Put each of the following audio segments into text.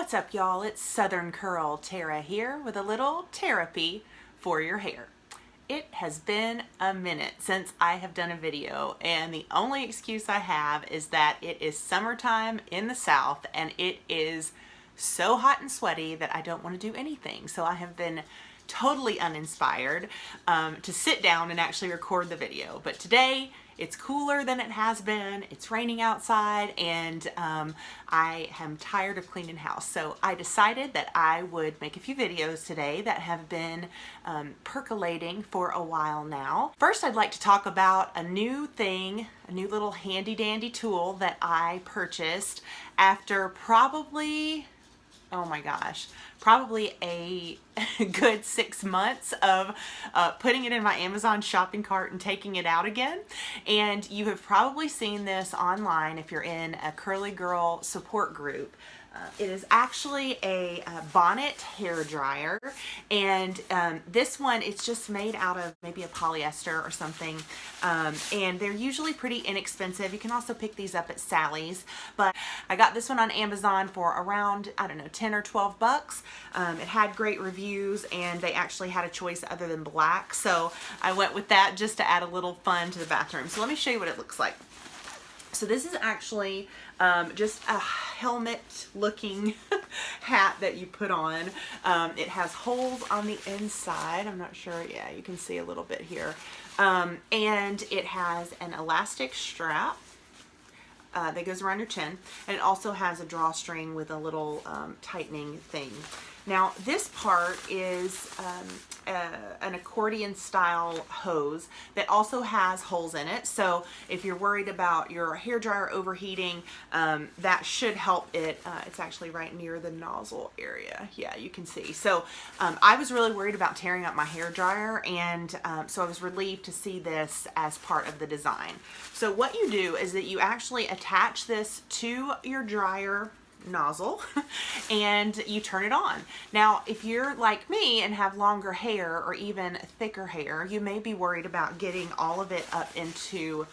What's up, y'all? It's Southern Curl Tara here with a little therapy for your hair. It has been a minute since I have done a video, and the only excuse I have is that it is summertime in the South and it is so hot and sweaty that I don't want to do anything. So I have been totally uninspired to sit down and actually record the video. But today it's cooler than it has been. It's raining outside, and I am tired of cleaning house. So I decided that I would make a few videos today that have been percolating for a while now. First, I'd like to talk about a new thing, a new little handy dandy tool that I purchased after probably, oh my gosh, probably a good 6 months of putting it in my Amazon shopping cart and taking it out again. And you have probably seen this online if you're in a curly girl support group. It is actually a Bonnet hair dryer, and this one, it's just made out of maybe a polyester or something, and they're usually pretty inexpensive. You can also pick these up at Sally's, but I got this one on Amazon for around, I don't know, 10 or 12 bucks. It had great reviews, and they actually had a choice other than black, so I went with that just to add a little fun to the bathroom. So let me show you what it looks like. So this is actually just a helmet looking hat that you put on. It has holes on the inside. I'm not sure, yeah, you can see a little bit here. And it has an elastic strap that goes around your chin, and it also has a drawstring with a little tightening thing. Now this part is an accordion-style hose that also has holes in it. So if you're worried about your hairdryer overheating, that should help it. It's actually right near the nozzle area. Yeah, you can see. So I was really worried about tearing up my hairdryer, and so I was relieved to see this as part of the design. So what you do is that you actually attach this to your dryer nozzle and you turn it on. Now, if you're like me and have longer hair or even thicker hair, you may be worried about getting all of it up into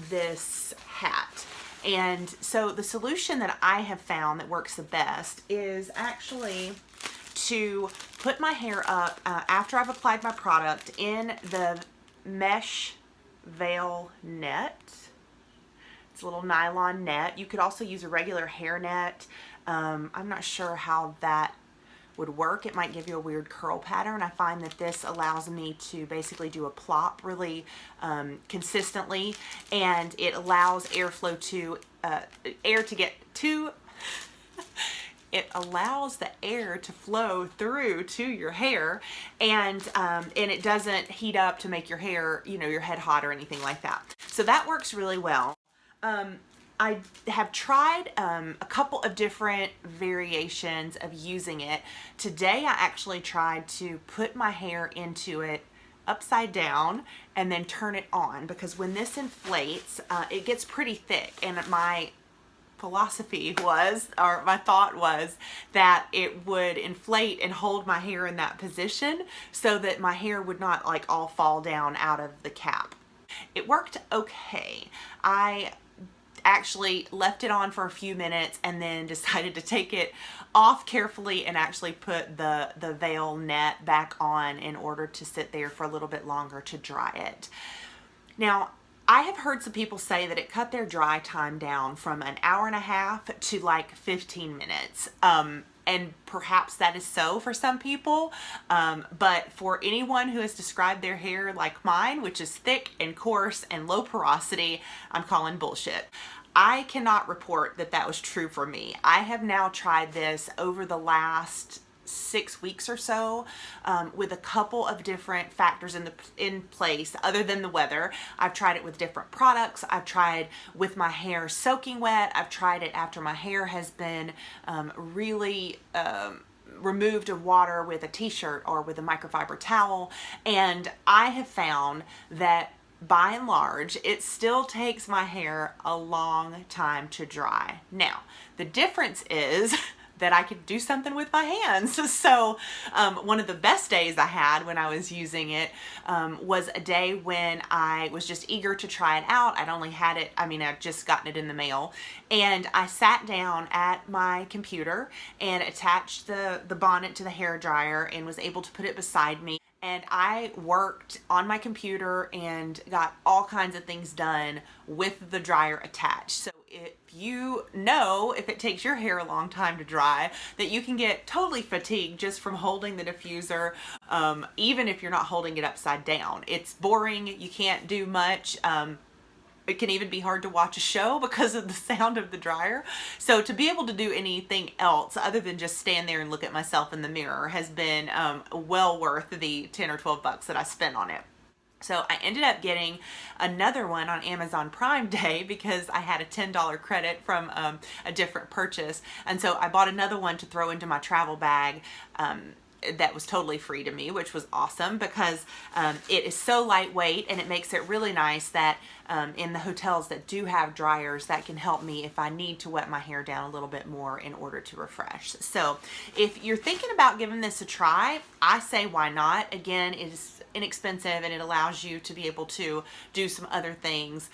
this hat. And so the solution that I have found that works the best is actually to put my hair up after I've applied my product in the mesh veil net. It's a little nylon net. You could also use a regular hair net. I'm not sure how that would work. It might give you a weird curl pattern. I find that this allows me to basically do a plop really consistently, and it allows airflow to air to get to it allows the air to flow through to your hair, and it doesn't heat up to make your hair, you know, your head hot or anything like that. So that works really well. I have tried a couple of different variations of using it. Today I actually tried to put my hair into it upside down and then turn it on, because when this inflates, it gets pretty thick, and my philosophy was, or my thought was, that it would inflate and hold my hair in that position so that my hair would not like all fall down out of the cap. It worked okay. I actually left it on for a few minutes and then decided to take it off carefully and actually put the veil net back on in order to sit there for a little bit longer to dry it. Now, I have heard some people say that it cut their dry time down from an hour and a half to like 15 minutes. And perhaps that is so for some people, but for anyone who has described their hair like mine, which is thick and coarse and low porosity, I'm calling bullshit. I cannot report that that was true for me. I have now tried this over the last 6 weeks or so with a couple of different factors in place other than the weather. I've tried it with different products. I've tried with my hair soaking wet. I've tried it after my hair has been really removed of water with a t-shirt or with a microfiber towel, and I have found that by and large, it still takes my hair a long time to dry. Now, the difference is that I could do something with my hands. So one of the best days I had when I was using it was a day when I was just eager to try it out. I'd only had it, I'd just gotten it in the mail, and I sat down at my computer and attached the bonnet to the hair dryer and was able to put it beside me. And I worked on my computer and got all kinds of things done with the dryer attached. So if you know, if it takes your hair a long time to dry, that you can get totally fatigued just from holding the diffuser, even if you're not holding it upside down. It's boring. You can't do much. It can even be hard to watch a show because of the sound of the dryer. So to be able to do anything else other than just stand there and look at myself in the mirror has been well worth the 10 or 12 bucks that I spent on it. So I ended up getting another one on Amazon Prime Day because I had a $10 credit from a different purchase. And so I bought another one to throw into my travel bag that was totally free to me, which was awesome because it is so lightweight, and it makes it really nice that in the hotels that do have dryers, that can help me if I need to wet my hair down a little bit more in order to refresh. So if you're thinking about giving this a try, I say why not. Again, it is inexpensive, and it allows you to be able to do some other things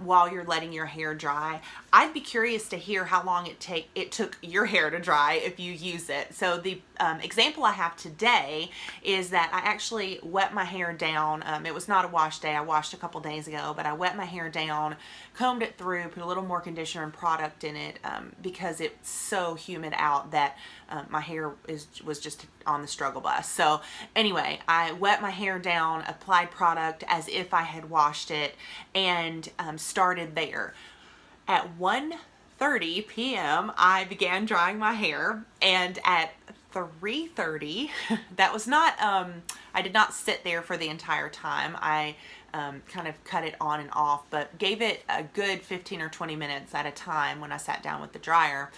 while you're letting your hair dry. I'd be curious to hear how long it took your hair to dry if you use it. So the example I have today is that I actually wet my hair down. It was not a wash day. I washed a couple days ago, but I wet my hair down, combed it through, put a little more conditioner and product in it because it's so humid out that my hair was just on the struggle bus. So anyway, I wet my hair down, applied product as if I had washed it, and started there. At 1:30 p.m. I began drying my hair, and at 3:30, that was not, I did not sit there for the entire time. I kind of cut it on and off, but gave it a good 15 or 20 minutes at a time when I sat down with the dryer.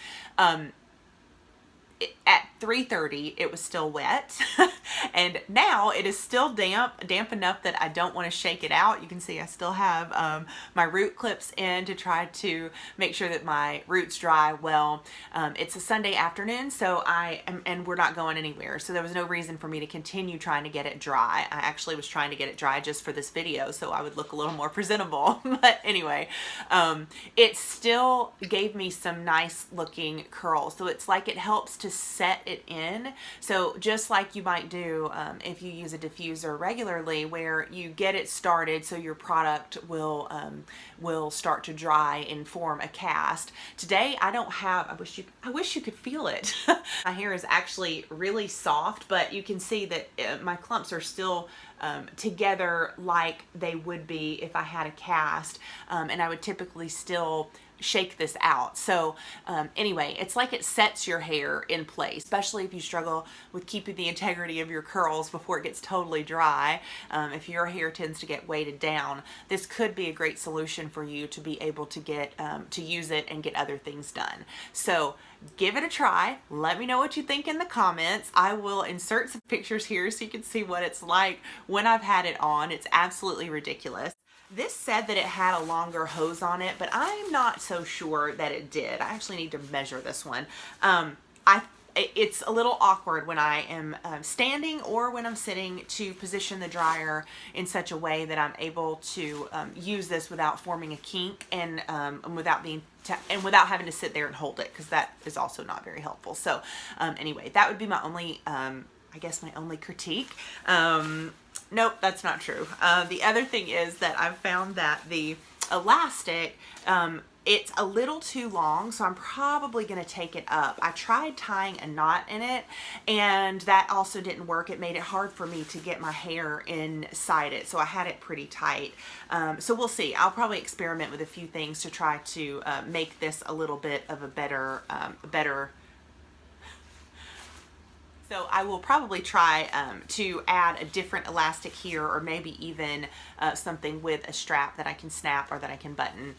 At 3:30 it was still wet and now it is still damp enough that I don't want to shake it out. You can see I still have my root clips in to try to make sure that my roots dry well. It's a Sunday afternoon, so and we're not going anywhere, so there was no reason for me to continue trying to get it dry. I actually was trying to get it dry just for this video so I would look a little more presentable. But anyway, it still gave me some nice looking curls, so it's like it helps to set it in. So just like you might do if you use a diffuser regularly, where you get it started so your product will start to dry and form a cast. Today I don't have, I wish you could feel it. My hair is actually really soft, but you can see that my clumps are still together like they would be if I had a cast, and I would typically still shake this out. So anyway, it's like it sets your hair in place, especially if you struggle with keeping the integrity of your curls before it gets totally dry. If your hair tends to get weighted down, this could be a great solution for you to be able to get to use it and get other things done. So give it a try. Let me know what you think in the comments. I will insert some pictures here so you can see what it's like when I've had it on. It's absolutely ridiculous. This said that it had a longer hose on it, but I'm not so sure that it did. I actually need to measure this one. It's a little awkward when I am standing or when I'm sitting to position the dryer in such a way that I'm able to use this without forming a kink and without having to sit there and hold it, because that is also not very helpful. So anyway, that would be my only, I guess my only critique. Nope, that's not true. The other thing is that I've found that the elastic, it's a little too long, so I'm probably going to take it up. I tried tying a knot in it, and that also didn't work. It made it hard for me to get my hair inside it, so I had it pretty tight. So we'll see. I'll probably experiment with a few things to try to make this a little bit of a better So I will probably try to add a different elastic here, or maybe even something with a strap that I can snap or that I can button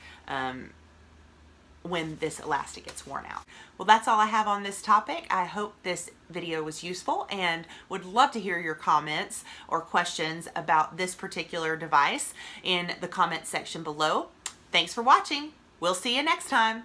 when this elastic gets worn out. Well, that's all I have on this topic. I hope this video was useful, and would love to hear your comments or questions about this particular device in the comment section below. Thanks for watching. We'll see you next time.